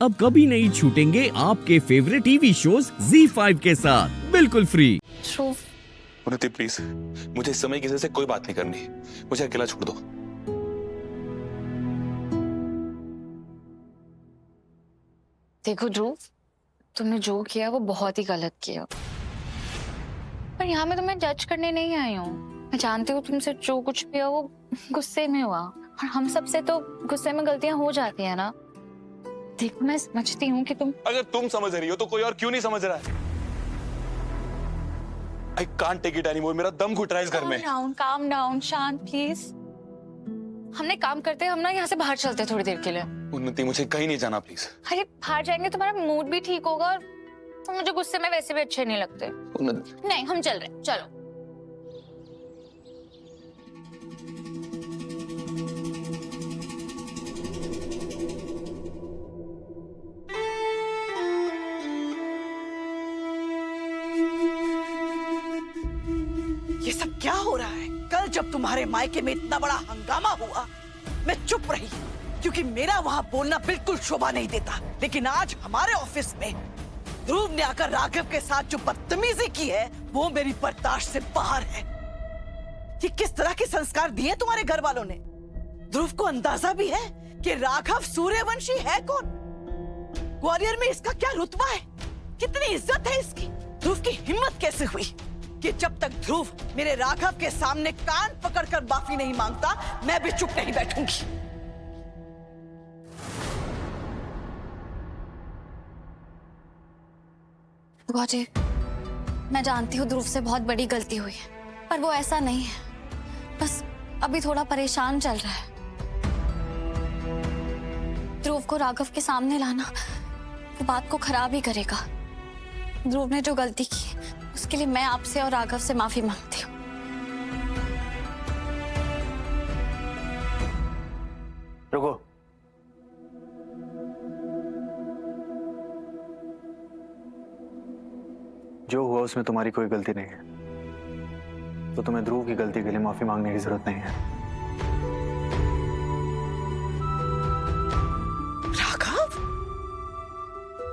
अब कभी नहीं छूटेंगे आपके फेवरेट टीवी शोज ZEE5 के साथ बिल्कुल फ्री। उन्नति प्लीज, मुझे इस समय किसी से कोई बात नहीं करनी, मुझे अकेला छोड़ दो। देखो ध्रुव, तुमने जो किया वो बहुत ही गलत किया, पर यहाँ मैं तुम्हें जज करने नहीं आई हूँ। मैं जानती हूँ तुमसे जो कुछ भी हुआ वो गुस्से में हुआ, और हम सब से तो गुस्से में गलतियां हो जाती है ना। देखो मैं समझती हूँ कि तुम अगर तुम समझ रही हो तो कोई और क्यों नहीं समझ रहा है? I can't take it anymore, मेरा दम घुट रहा है इस घर में। calm down, शांत प्लीज। हमने काम करते हैं, हम ना यहाँ से बाहर चलते हैं थोड़ी देर के लिए। उन्नति मुझे कहीं नहीं जाना प्लीज। अरे बाहर जाएंगे तुम्हारा मूड भी ठीक होगा, और तो मुझे गुस्से में वैसे भी अच्छे नहीं लगते। नहीं, हम चल रहे हैं, चलो। ये सब क्या हो रहा है? कल जब तुम्हारे मायके में इतना बड़ा हंगामा हुआ, मैं चुप रही क्योंकि मेरा वहां बोलना बिल्कुल शोभा नहीं देता। लेकिन आज हमारे ऑफिस में ध्रुव ने आकर राघव के साथ जो बदतमीजी की है वो मेरी बर्दाश्त से बाहर है। ये किस तरह के संस्कार दिए तुम्हारे घर वालों ने? ध्रुव को अंदाजा भी है कि राघव सूर्यवंशी है कौन? ग्वालियर में इसका क्या रुतबा है? कितनी इज्जत है इसकी? ध्रुव की हिम्मत कैसे हुई कि जब तक ध्रुव मेरे राघव के सामने कान पकड़कर माफी नहीं मांगता, मैं भी चुप नहीं बैठूंगी। बुआ जी, मैं जानती हूँ ध्रुव से बहुत बड़ी गलती हुई है, पर वो ऐसा नहीं है। बस अभी थोड़ा परेशान चल रहा है। ध्रुव को राघव के सामने लाना वो बात को खराब ही करेगा। ध्रुव ने जो गलती की उसके लिए मैं आपसे और राघव से माफी मांगती हूँ। रुको, जो हुआ उसमें तुम्हारी कोई गलती नहीं है, तो तुम्हें ध्रुव की गलती के लिए माफी मांगने की जरूरत नहीं है। राघव,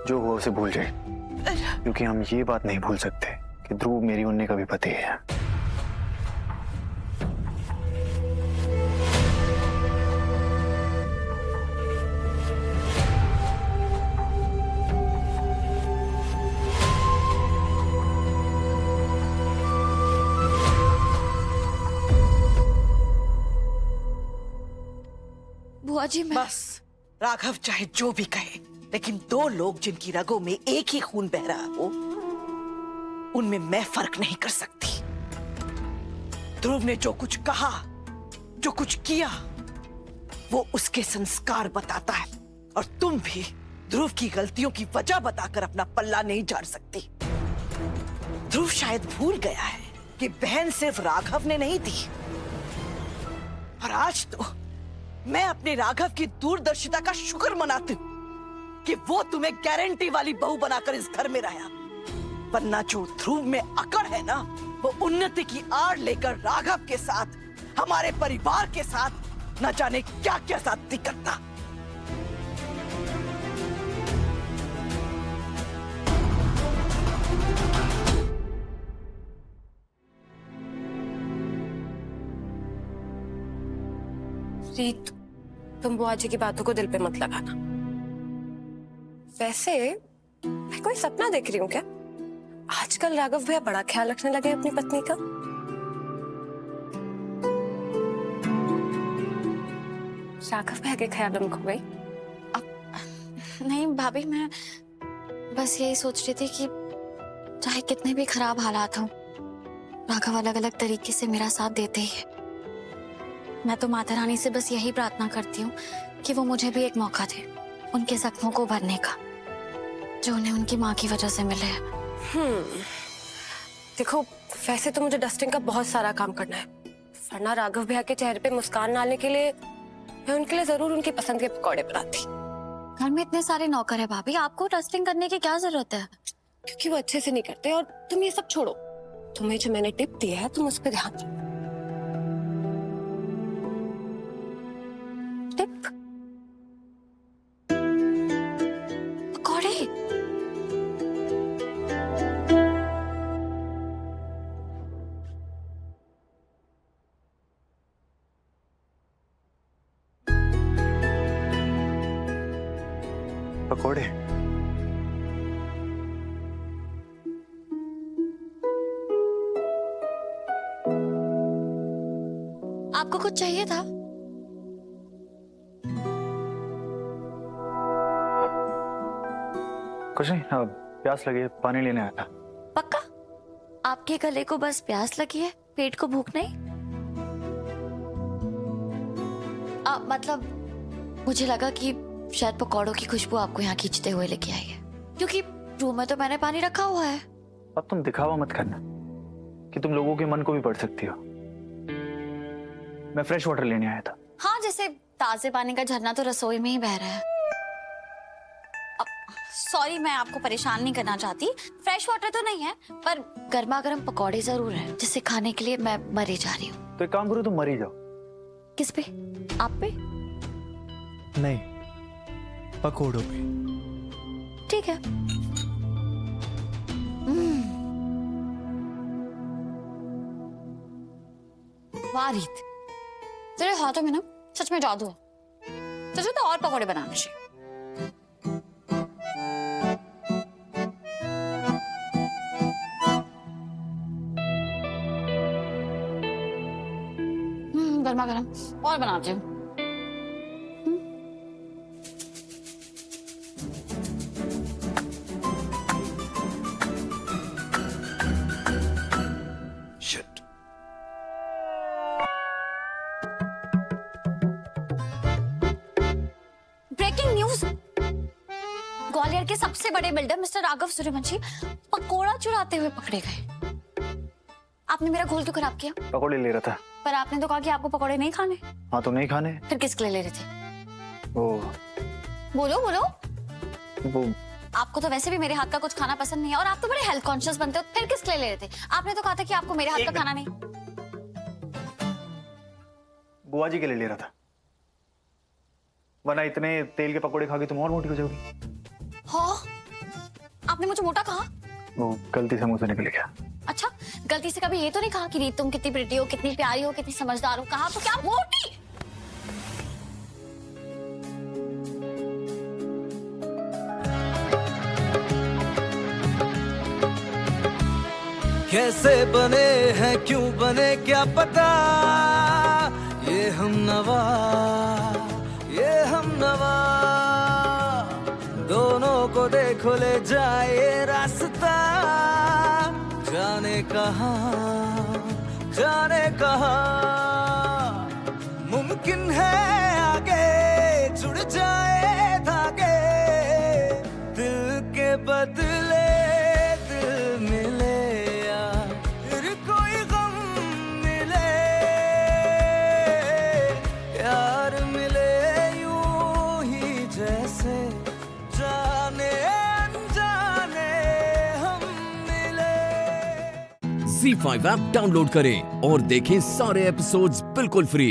जो हुआ उसे भूल जाए, क्योंकि हम ये बात नहीं भूल सकते कि ध्रुव मेरी उन्नी का भी पति है। बुआ जी, मैं बस राघव चाहे जो भी कहे, लेकिन दो लोग जिनकी रगों में एक ही खून बह रहा हो, उनमें मैं फर्क नहीं कर सकती। ध्रुव ने जो कुछ कहा, जो कुछ किया, वो उसके संस्कार बताता है, और तुम भी ध्रुव की गलतियों की वजह बताकर अपना पल्ला नहीं झाड़ सकती। ध्रुव शायद भूल गया है कि बहन सिर्फ राघव ने नहीं दी, और आज तो मैं अपने राघव की दूरदर्शिता का शुक्र मनाती हूँ कि वो तुम्हें गारंटी वाली बहू बनाकर इस घर में रहा। वरना जो ध्रुव में अकड़ है ना, वो उन्नति की आड़ लेकर राघव के साथ, हमारे परिवार के साथ न जाने क्या क्या ज्यादती करता। रीत, तुम बुआ जी की बातों को दिल पे मत लगाना। वैसे मैं कोई सपना देख रही हूँ क्या? आजकल राघव भैया बड़ा ख्याल रखने लगे अपनी पत्नी का। राघव भैया के ख्याल में खो गई? नहीं भाभी, मैं बस यही सोच रही थी कि चाहे कितने भी खराब हालात हों, राघव अलग अलग तरीके से मेरा साथ देते ही है। मैं तो माता रानी से बस यही प्रार्थना करती हूँ कि वो मुझे भी एक मौका दे उनके जख्मों को भरने का, जो उन्हें उनकी माँ की वजह से मिले है। देखो, वैसे तो मुझे डस्टिंग का बहुत सारा काम करना है, वरना राघव भैया के चेहरे पे मुस्कान लाने के लिए मैं उनके लिए जरूर उनकी पसंद के पकौड़े बनाती। घर में इतने सारे नौकर है भाभी, आपको डस्टिंग करने की क्या जरूरत है? क्योंकि वो अच्छे से नहीं करते। और तुम ये सब छोड़ो, तुम्हें जो मैंने टिप दी है तुम उस पर ध्यान दो। टिप? पकोड़े? आपको कुछ चाहिए था? कुछ नहीं, प्यास लगी है, पानी लेने आया था। पक्का? आपके गले को बस प्यास लगी है, पेट को भूख नहीं? मतलब मुझे लगा कि शायद पकौड़ों की खुशबू आपको यहाँ खींचते हुए लेके आई है, क्योंकि रूम में तो मैंने पानी रखा हुआ है। अब तुम दिखावा मत करना कि तुम लोगों के मन को भी पढ़ सकती हो। मैं फ्रेश वाटर लेने आया था। हाँ, जैसे ताजे पानी का झरना तो रसोई में ही बह रहा है। सॉरी, मैं आपको परेशान नहीं करना चाहती। फ्रेश वाटर तो नहीं है, पर गर्मा गर्म पकौड़े जरूर है, जिसे खाने के लिए मैं मरी जा रही हूँ। तो एक काम करो, तुम मरी जाओ। किस पे? आप पे? नहीं, पकोड़ों पे। ठीक है। वाह रीत, तेरे हाथों में ना सच में जादू है। तुझे तो और पकौड़े बनाने चाहिए। गर्मा गर्म और बनाती हूँ। शिट। ब्रेकिंग न्यूज, ग्वालियर के सबसे बड़े बिल्डर मिस्टर राघव सूर्यवंशी पकोड़ा चुराते हुए पकड़े गए। आपने मेरा घोल क्यों खराब किया? पकोड़े ले रहा था। पर आपने तो कहा कि आपको पकोड़े नहीं खाने। हाँ, तो नहीं खाने। फिर किसके लिए ले रहे थे? वो बोलो बोलो। वो आपको तो वैसे भी मेरे हाथ का कुछ खाना पसंद नहीं है, और आप तो बड़े हेल्थ कॉन्शियस बनते हो। फिर किसके लिए ले रहे थे? आपने तो कहा था कि आपको मेरे हाथ का खाना नहीं। बुआ जी के लिए ले रहा था, वरना इतने तेल के पकोड़े खा के तुम और मोटी हो जाओगी। हाँ, आपने मुझे मोटा कहा? वो गलती से मुंह से निकल गया। अच्छा, गलती से कभी ये तो नहीं कहा कि रीत तुम कितनी प्रिटी हो, कितनी प्यारी हो, कितनी समझदार हो? कहा तो क्या मोटी? कैसे बने हैं, क्यों बने, क्या पता। ये हम नवा दोनों को देखो ले जाए रास्ता। जाने कहाँ मुमकिन है आगे जुड़ जाए धागे। दिल के बदले दिल मिले, या फिर कोई गम मिले। यार मिले यूं ही जैसे जाने अनजाने हम मिले। Z5 ऐप डाउनलोड करें और देखें सारे एपिसोड्स बिल्कुल फ्री।